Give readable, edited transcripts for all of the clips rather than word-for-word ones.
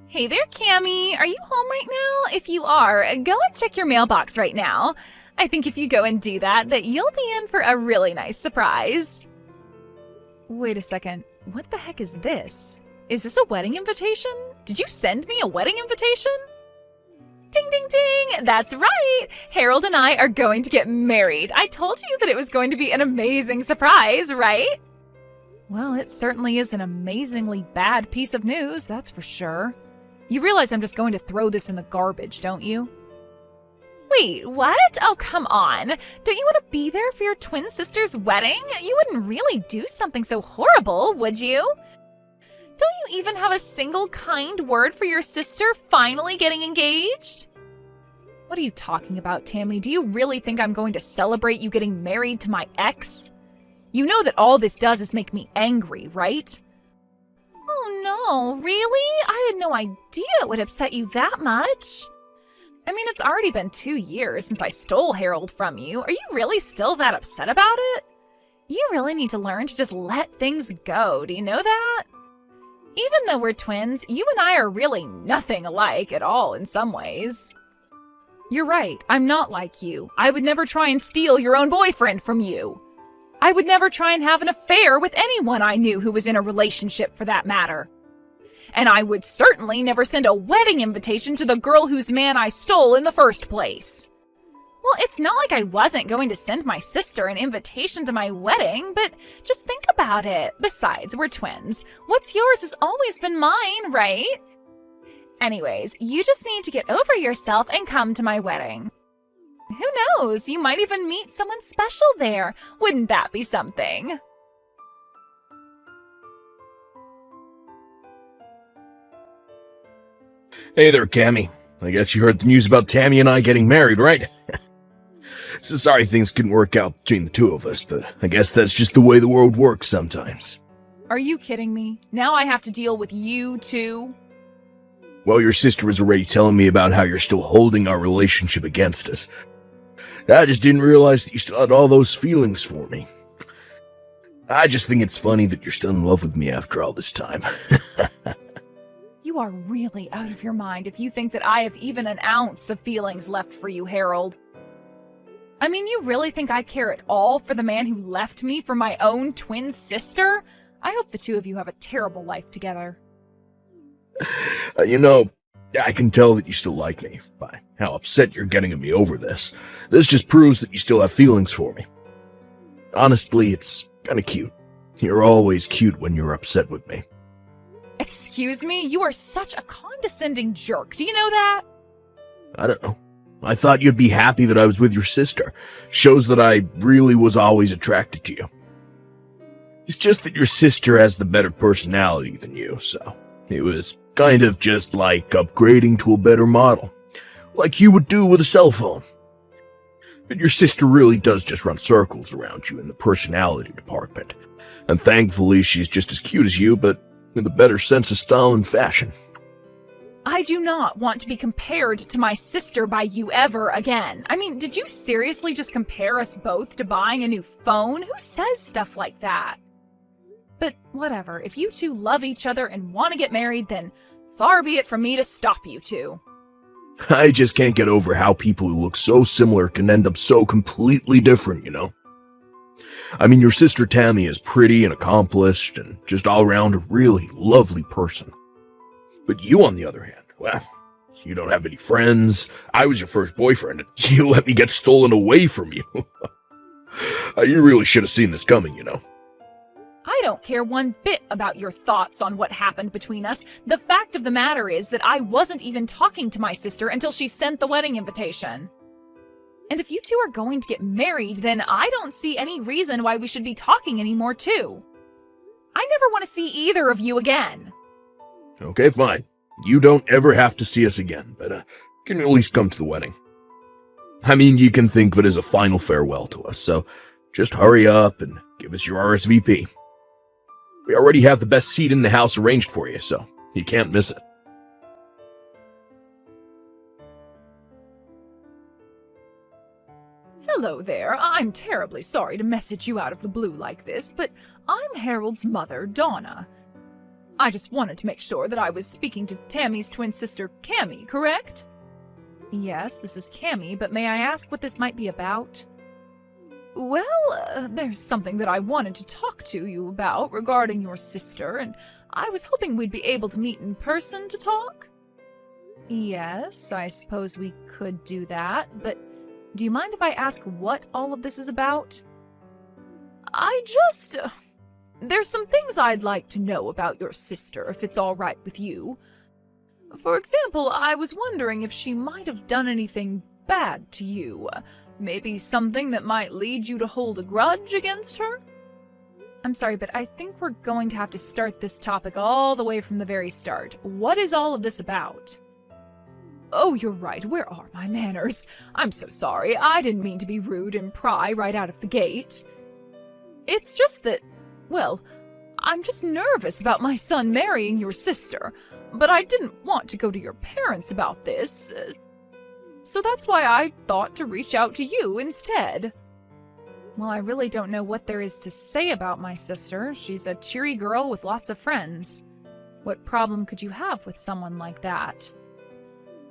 Hey there, Cammy. Are you home right now? If you are, go and check your mailbox right now. I think if you go and do that you'll be in for a really nice surprise. Wait a second. What the heck is this? Is this a wedding invitation? Did you send me a wedding invitation? Ding, ding, ding! That's right! Harold and I are going to get married. I told you that it was going to be an amazing surprise, right? Well, it certainly is an amazingly bad piece of news, that's for sure. You realize I'm just going to throw this in the garbage, don't you? Wait, what? Oh, come on. Don't you want to be there for your twin sister's wedding? You wouldn't really do something so horrible, would you? Don't you even have a single kind word for your sister finally getting engaged? What are you talking about, Tammy? Do you really think I'm going to celebrate you getting married to my ex? You know that all this does is make me angry, right? Oh no, really? I had no idea it would upset you that much. I mean, it's already been 2 years since I stole Harold from you. Are you really still that upset about it? You really need to learn to just let things go, do you know that? Even though we're twins, you and I are really nothing alike at all in some ways. You're right, I'm not like you. I would never try and steal your own boyfriend from you. I would never try and have an affair with anyone I knew who was in a relationship for that matter. And I would certainly never send a wedding invitation to the girl whose man I stole in the first place. Well, it's not like I wasn't going to send my sister an invitation to my wedding, but just think about it. Besides, we're twins. What's yours has always been mine, right? Anyways, you just need to get over yourself and come to my wedding. Who knows? You might even meet someone special there. Wouldn't that be something? Hey there, Cammy. I guess you heard the news about Tammy and I getting married, right? So sorry things couldn't work out between the two of us, but I guess that's just the way the world works sometimes. Are you kidding me? Now I have to deal with you too? Well, your sister was already telling me about how you're still holding our relationship against us. I just didn't realize that you still had all those feelings for me. I just think it's funny that you're still in love with me after all this time. You are really out of your mind if you think that I have even an ounce of feelings left for you, Harold. I mean, you really think I care at all for the man who left me for my own twin sister? I hope the two of you have a terrible life together. I can tell that you still like me by how upset you're getting at me over this. This just proves that you still have feelings for me. Honestly, it's kinda cute. You're always cute when you're upset with me. Excuse me? You are such a condescending jerk. Do you know that? I don't know. I thought you'd be happy that I was with your sister. Shows that I really was always attracted to you. It's just that your sister has the better personality than you, so it was kind of just like upgrading to a better model. Like you would do with a cell phone. But your sister really does just run circles around you in the personality department. And thankfully she's just as cute as you, but with a better sense of style and fashion. I do not want to be compared to my sister by you ever again. I mean, did you seriously just compare us both to buying a new phone? Who says stuff like that? But whatever, if you two love each other and want to get married, then far be it from me to stop you two. I just can't get over how people who look so similar can end up so completely different, you know? I mean, your sister Tammy is pretty and accomplished and just all around a really lovely person. But you, on the other hand, well, you don't have any friends. I was your first boyfriend, and you let me get stolen away from you. You really should have seen this coming, you know. I don't care one bit about your thoughts on what happened between us. The fact of the matter is that I wasn't even talking to my sister until she sent the wedding invitation. And if you two are going to get married, then I don't see any reason why we should be talking anymore, too. I never want to see either of you again. Okay, fine. You don't ever have to see us again, but can at least come to the wedding. I mean, you can think of it as a final farewell to us, so just hurry up and give us your RSVP. We already have the best seat in the house arranged for you, so you can't miss it. Hello there. I'm terribly sorry to message you out of the blue like this, but I'm Harold's mother, Donna. I just wanted to make sure that I was speaking to Tammy's twin sister, Cammy, correct? Yes, this is Cammy, but may I ask what this might be about? Well, there's something that I wanted to talk to you about regarding your sister, and I was hoping we'd be able to meet in person to talk. Yes, I suppose we could do that, but do you mind if I ask what all of this is about? There's some things I'd like to know about your sister, if it's all right with you. For example, I was wondering if she might have done anything bad to you. Maybe something that might lead you to hold a grudge against her? I'm sorry, but I think we're going to have to start this topic all the way from the very start. What is all of this about? Oh, you're right. Where are my manners? I'm so sorry. I didn't mean to be rude and pry right out of the gate. It's just that, well, I'm just nervous about my son marrying your sister, but I didn't want to go to your parents about this, so that's why I thought to reach out to you instead. Well, I really don't know what there is to say about my sister. She's a cheery girl with lots of friends. What problem could you have with someone like that?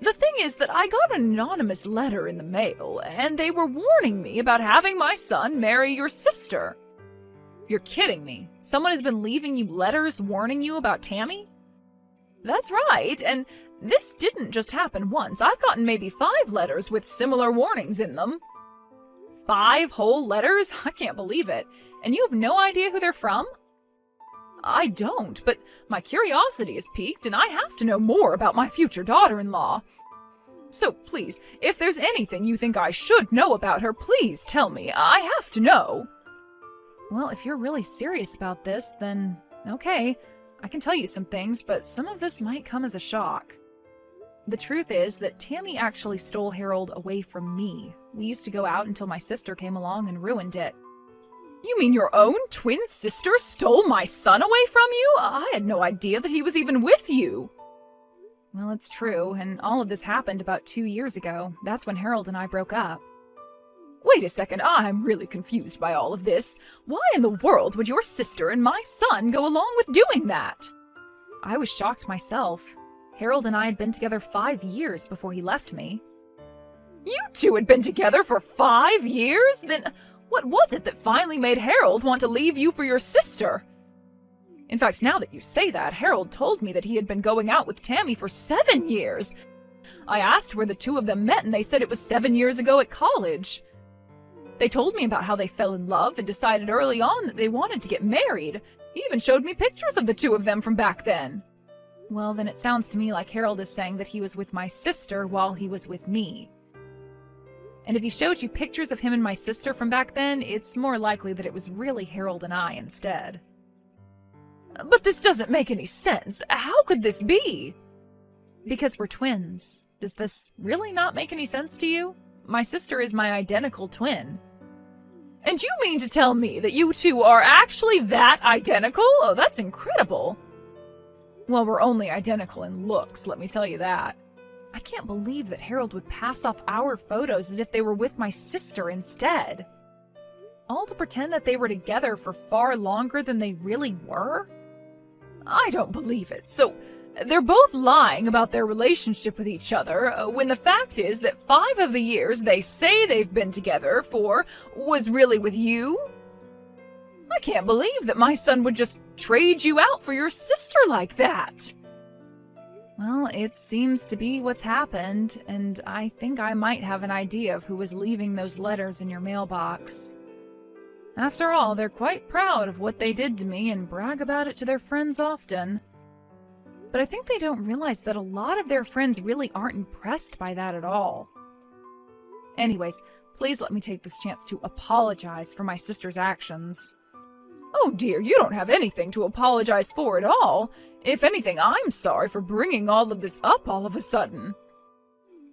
The thing is that I got an anonymous letter in the mail, and they were warning me about having my son marry your sister. You're kidding me. Someone has been leaving you letters warning you about Tammy? That's right, and this didn't just happen once. I've gotten maybe 5 letters with similar warnings in them. 5 whole letters? I can't believe it. And you have no idea who they're from? I don't, but my curiosity is piqued and I have to know more about my future daughter-in-law. So please, if there's anything you think I should know about her, please tell me. I have to know. Well, if you're really serious about this, then okay. I can tell you some things, but some of this might come as a shock. The truth is that Tammy actually stole Harold away from me. We used to go out until my sister came along and ruined it. You mean your own twin sister stole my son away from you? I had no idea that he was even with you. Well, it's true, and all of this happened about 2 years ago. That's when Harold and I broke up. Wait a second, I'm really confused by all of this. Why in the world would your sister and my son go along with doing that? I was shocked myself. Harold and I had been together 5 years before he left me. You two had been together for 5 years? Then what was it that finally made Harold want to leave you for your sister? In fact, now that you say that, Harold told me that he had been going out with Tammy for 7 years. I asked where the two of them met and they said it was 7 years ago at college. They told me about how they fell in love and decided early on that they wanted to get married. He even showed me pictures of the two of them from back then. Well, then it sounds to me like Harold is saying that he was with my sister while he was with me. And if he showed you pictures of him and my sister from back then, it's more likely that it was really Harold and I instead. But this doesn't make any sense. How could this be? Because we're twins. Does this really not make any sense to you? My sister is my identical twin. And you mean to tell me that you two are actually that identical? Oh, that's incredible. Well, we're only identical in looks, let me tell you that. I can't believe that Harold would pass off our photos as if they were with my sister instead. All to pretend that they were together for far longer than they really were? I don't believe it. So, they're both lying about their relationship with each other, when the fact is that 5 of the years they say they've been together for was really with you? I can't believe that my son would just trade you out for your sister like that. Well, it seems to be what's happened, and I think I might have an idea of who was leaving those letters in your mailbox. After all, they're quite proud of what they did to me and brag about it to their friends often. But I think they don't realize that a lot of their friends really aren't impressed by that at all. Anyways, please let me take this chance to apologize for my sister's actions. Oh dear, you don't have anything to apologize for at all. If anything, I'm sorry for bringing all of this up all of a sudden.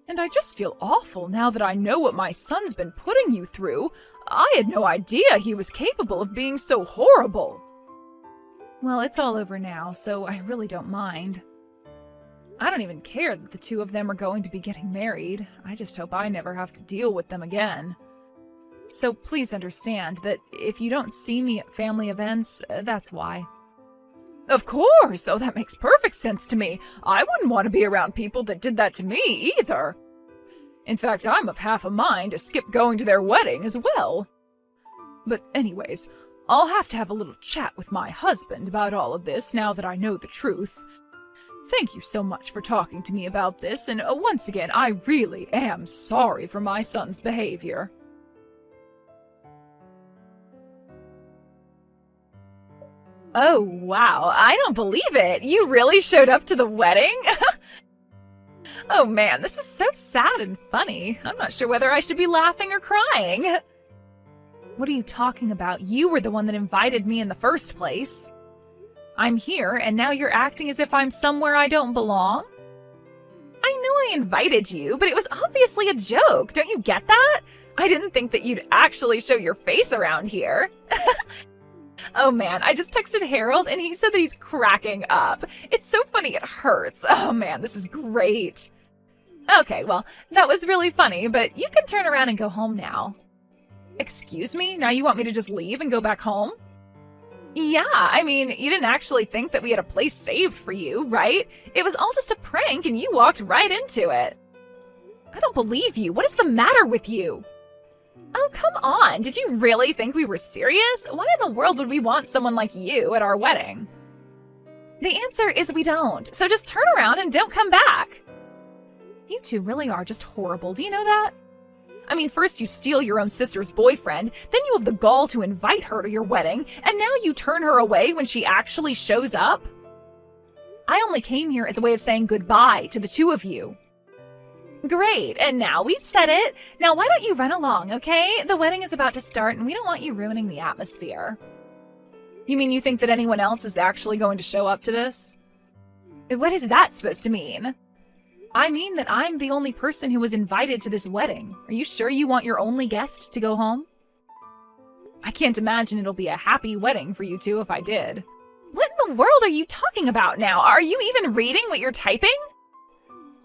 And I just feel awful now that I know what my son's been putting you through. I had no idea he was capable of being so horrible. Well, it's all over now, so I really don't mind. I don't even care that the two of them are going to be getting married. I just hope I never have to deal with them again. So please understand that if you don't see me at family events, that's why. Of course! Oh, that makes perfect sense to me. I wouldn't want to be around people that did that to me, either. In fact, I'm of half a mind to skip going to their wedding as well. But anyways, I'll have to have a little chat with my husband about all of this now that I know the truth. Thank you so much for talking to me about this, and once again, I really am sorry for my son's behavior. Oh, wow, I don't believe it. You really showed up to the wedding? Oh man, this is so sad and funny. I'm not sure whether I should be laughing or crying. What are you talking about? You were the one that invited me in the first place. I'm here, and now you're acting as if I'm somewhere I don't belong? I know I invited you, but it was obviously a joke. Don't you get that? I didn't think that you'd actually show your face around here. Oh man, I just texted Harold and he said that he's cracking up. It's so funny it hurts. Oh man, this is great. Okay, well, that was really funny, but you can turn around and go home now. Excuse me? Now you want me to just leave and go back home? Yeah, I mean, you didn't actually think that we had a place saved for you, right? It was all just a prank and you walked right into it. I don't believe you. What is the matter with you? Oh, come on. Did you really think we were serious? Why in the world would we want someone like you at our wedding? The answer is we don't, so just turn around and don't come back. You two really are just horrible. Do you know that? I mean, first you steal your own sister's boyfriend, then you have the gall to invite her to your wedding, and now you turn her away when she actually shows up? I only came here as a way of saying goodbye to the two of you. Great, and now we've said it. Now why don't you run along, okay? The wedding is about to start and we don't want you ruining the atmosphere. You mean you think that anyone else is actually going to show up to this? What is that supposed to mean? I mean that I'm the only person who was invited to this wedding. Are you sure you want your only guest to go home? I can't imagine it'll be a happy wedding for you two if I did. What in the world are you talking about now? Are you even reading what you're typing?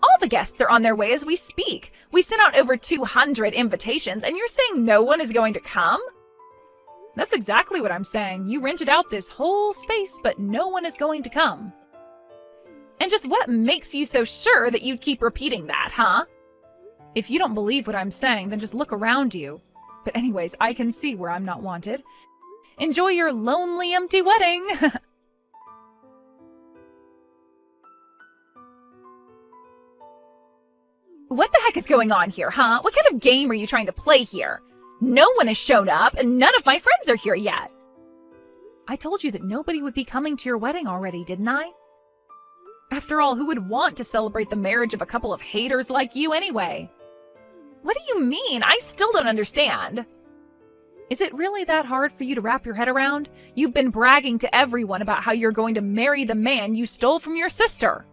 All the guests are on their way as we speak. We sent out over 200 invitations and you're saying no one is going to come? That's exactly what I'm saying. You rented out this whole space, but no one is going to come. And just what makes you so sure that you'd keep repeating that, huh? If you don't believe what I'm saying, then just look around you. But anyways, I can see where I'm not wanted. Enjoy your lonely, empty wedding! What the heck is going on here, huh? What kind of game are you trying to play here? No one has shown up, and none of my friends are here yet. I told you that nobody would be coming to your wedding already, didn't I? After all, who would want to celebrate the marriage of a couple of haters like you anyway? What do you mean? I still don't understand. Is it really that hard for you to wrap your head around? You've been bragging to everyone about how you're going to marry the man you stole from your sister.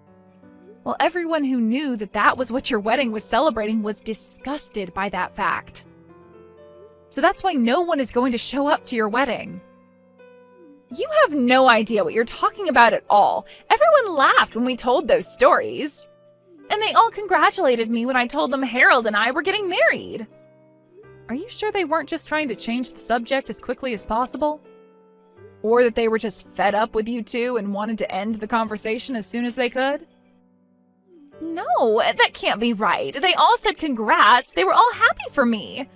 Well, everyone who knew that that was what your wedding was celebrating was disgusted by that fact. So that's why no one is going to show up to your wedding. You have no idea what you're talking about at all. Everyone laughed when we told those stories. And they all congratulated me when I told them Harold and I were getting married. Are you sure they weren't just trying to change the subject as quickly as possible? Or that they were just fed up with you two and wanted to end the conversation as soon as they could? No, that can't be right. They all said congrats. They were all happy for me.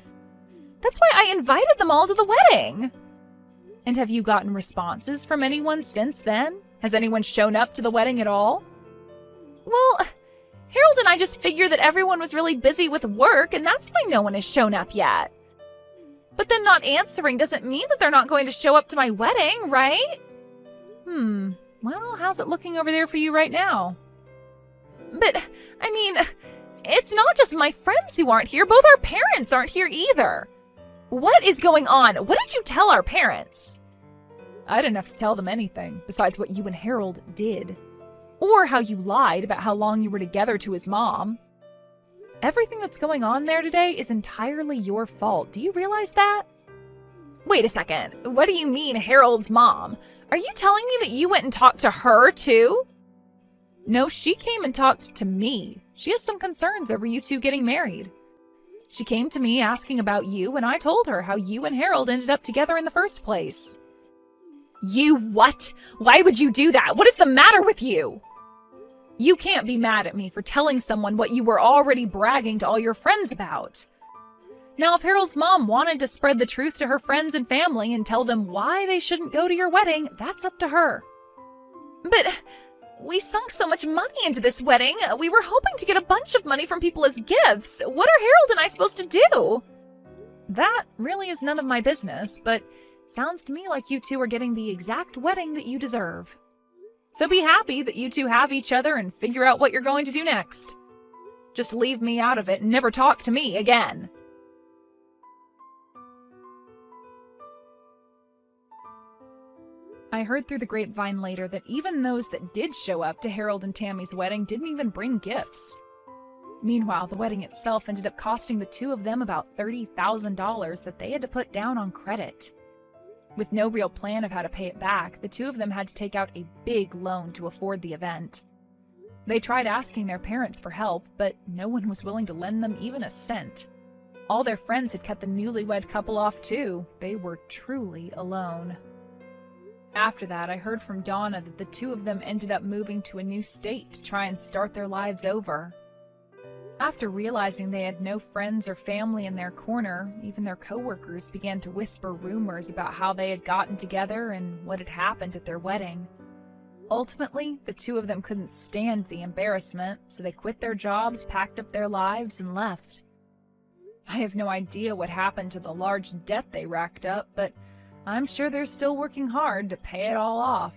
That's why I invited them all to the wedding. And have you gotten responses from anyone since then? Has anyone shown up to the wedding at all? Well, Harold and I just figured that everyone was really busy with work, and that's why no one has shown up yet. But then not answering doesn't mean that they're not going to show up to my wedding, right? Well, how's it looking over there for you right now? But, I mean, it's not just my friends who aren't here. Both our parents aren't here either. What is going on? What did you tell our parents? I didn't have to tell them anything besides what you and Harold did. Or how you lied about how long you were together to his mom. Everything that's going on there today is entirely your fault. Do you realize that? Wait a second. What do you mean, Harold's mom? Are you telling me that you went and talked to her too? No, she came and talked to me. She has some concerns over you two getting married. She came to me asking about you, and I told her how you and Harold ended up together in the first place. You what? Why would you do that? What is the matter with you? You can't be mad at me for telling someone what you were already bragging to all your friends about. Now, if Harold's mom wanted to spread the truth to her friends and family and tell them why they shouldn't go to your wedding, that's up to her. But we sunk so much money into this wedding. We were hoping to get a bunch of money from people as gifts. What are Harold and I supposed to do? That really is none of my business, but it sounds to me like you two are getting the exact wedding that you deserve. So be happy that you two have each other and figure out what you're going to do next. Just leave me out of it and never talk to me again. I heard through the grapevine later that even those that did show up to Harold and Tammy's wedding didn't even bring gifts. Meanwhile, the wedding itself ended up costing the two of them about $30,000 that they had to put down on credit. With no real plan of how to pay it back, the two of them had to take out a big loan to afford the event. They tried asking their parents for help, but no one was willing to lend them even a cent. All their friends had cut the newlywed couple off too. They were truly alone. After that, I heard from Donna that the two of them ended up moving to a new state to try and start their lives over. After realizing they had no friends or family in their corner, even their coworkers began to whisper rumors about how they had gotten together and what had happened at their wedding. Ultimately, the two of them couldn't stand the embarrassment, so they quit their jobs, packed up their lives, and left. I have no idea what happened to the large debt they racked up, but I'm sure they're still working hard to pay it all off.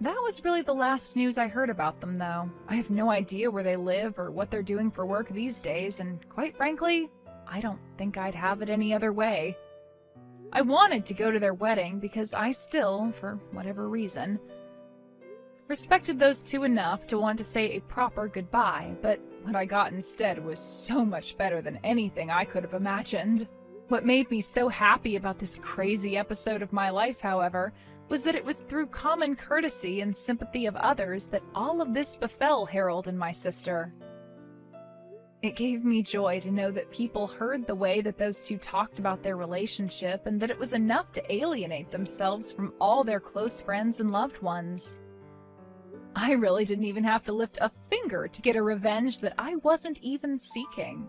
That was really the last news I heard about them, though. I have no idea where they live or what they're doing for work these days, and quite frankly, I don't think I'd have it any other way. I wanted to go to their wedding because I still, for whatever reason, respected those two enough to want to say a proper goodbye, but what I got instead was so much better than anything I could have imagined. What made me so happy about this crazy episode of my life, however, was that it was through common courtesy and sympathy of others that all of this befell Harold and my sister. It gave me joy to know that people heard the way that those two talked about their relationship and that it was enough to alienate themselves from all their close friends and loved ones. I really didn't even have to lift a finger to get a revenge that I wasn't even seeking.